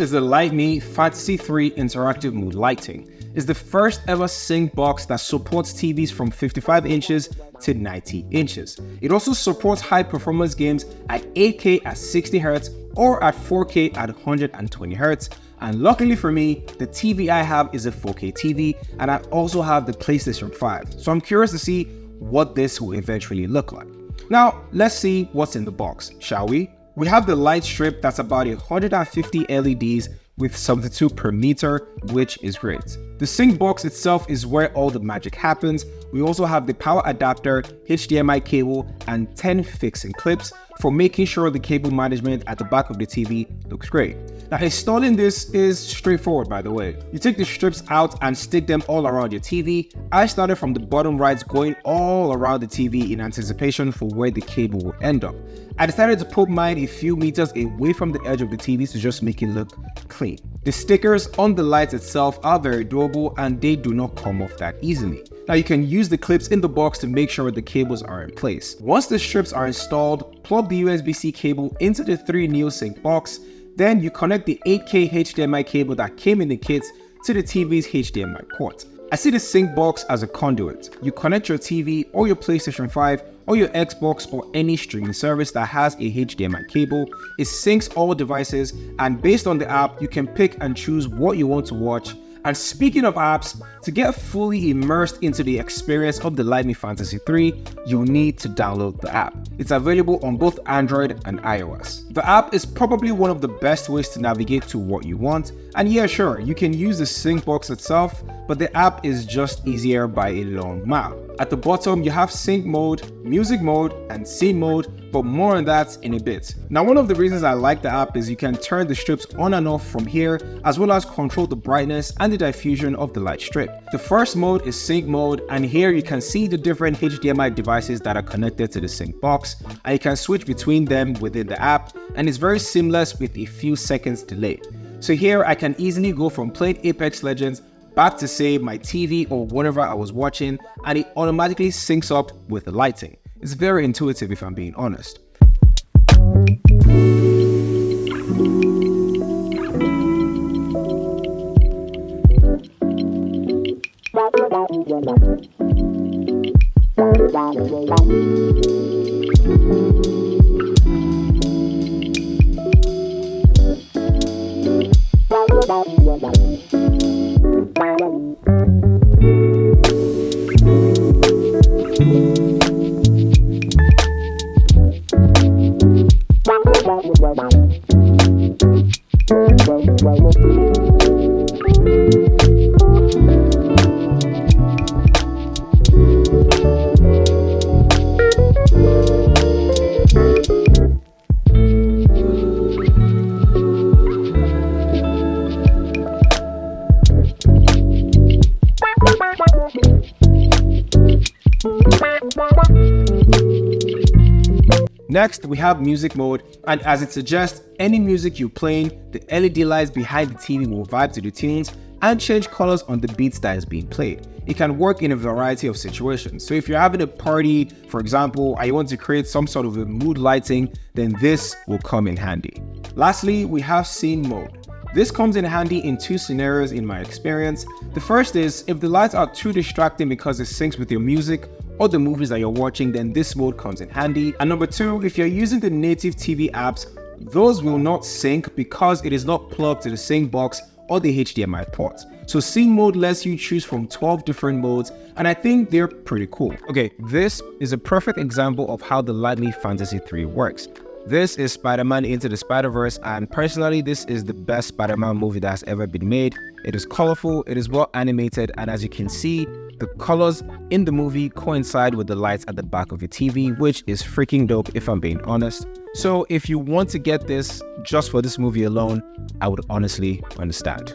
is the Lytmi Fantasy 3 Interactive Mood Lighting. It's the first ever sync box that supports TVs from 55 inches to 90 inches. It also supports high performance games at 8K at 60Hz or at 4K at 120Hz. And luckily for me, the TV I have is a 4K TV, and I also have the PlayStation 5. So I'm curious to see what this will eventually look like. Now, let's see what's in the box, shall we? We have the light strip that's about 150 LEDs with 72 per meter, which is great. The sync box itself is where all the magic happens. We also have the power adapter, HDMI cable, and 10 fixing clips for making sure the cable management at the back of the TV looks great. Now, installing this is straightforward, by the way. You take the strips out and stick them all around your TV. I started from the bottom right, going all around the TV in anticipation for where the cable will end up. I decided to put mine a few meters away from the edge of the TV to just make it look clean. The stickers on the lights itself are very durable and they do not come off that easily. Now you can use the clips in the box to make sure the cables are in place. Once the strips are installed, plug the USB-C cable into the 3 NeoSync box. Then you connect the 8K HDMI cable that came in the kit to the TV's HDMI port. I see the sync box as a conduit. You connect your TV or your PlayStation 5 or your Xbox or any streaming service that has a HDMI cable. It syncs all devices, and based on the app, you can pick and choose what you want to watch. And speaking of apps, to get fully immersed into the experience of the Lytmi Fantasy 3, you'll need to download the app. It's available on both Android and iOS. The app is probably one of the best ways to navigate to what you want. And yeah, sure, you can use the sync box itself, but the app is just easier by a long mile. At the bottom, you have sync mode, music mode, and scene mode, but more on that in a bit. Now, one of the reasons I like the app is you can turn the strips on and off from here, as well as control the brightness and the diffusion of the light strip. The first mode is sync mode, and here you can see the different HDMI devices that are connected to the sync box, and you can switch between them within the app, and it's very seamless with a few seconds delay. So here I can easily go from playing Apex Legends back to, say, my TV or whatever I was watching, and it automatically syncs up with the lighting. It's very intuitive if I'm being honest. Next, we have music mode, and as it suggests, any music you're playing, the LED lights behind the TV will vibe to the tunes and change colors on the beats that is being played. It can work in a variety of situations. So if you're having a party, for example, and you want to create some sort of a mood lighting, then this will come in handy. Lastly, we have scene mode. This comes in handy in 2 scenarios in my experience. The first is if the lights are too distracting because it syncs with your music or the movies that you're watching, then this mode comes in handy. And number 2, if you're using the native TV apps, those will not sync because it is not plugged to the sync box or the HDMI port. So scene mode lets you choose from 12 different modes, and I think they're pretty cool. Okay, this is a perfect example of how the Lytmi Fantasy 3 works. This is Spider-Man Into the Spider-Verse, and personally, this is the best Spider-Man movie that has ever been made. It is colorful, it is well animated, and as you can see, the colors in the movie coincide with the lights at the back of your TV, which is freaking dope if I'm being honest. So if you want to get this just for this movie alone, I would honestly understand.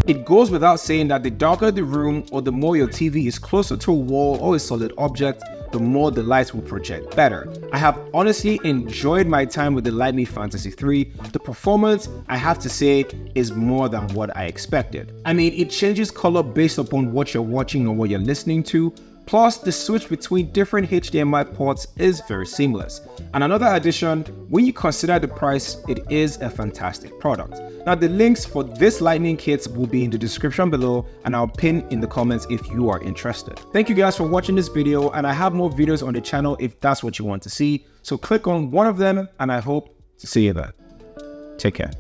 It goes without saying that the darker the room or the more your TV is closer to a wall or a solid object, the more the lights will project better. I have honestly enjoyed my time with the Lytmi Fantasy 3. The performance, I have to say, is more than what I expected. I mean, it changes color based upon what you're watching or what you're listening to. Plus, the switch between different HDMI ports is very seamless. And another addition, when you consider the price, it is a fantastic product. Now, the links for this lightning kit will be in the description below, and I'll pin in the comments if you are interested. Thank you guys for watching this video, and I have more videos on the channel if that's what you want to see. So click on one of them, and I hope to see you there. Take care.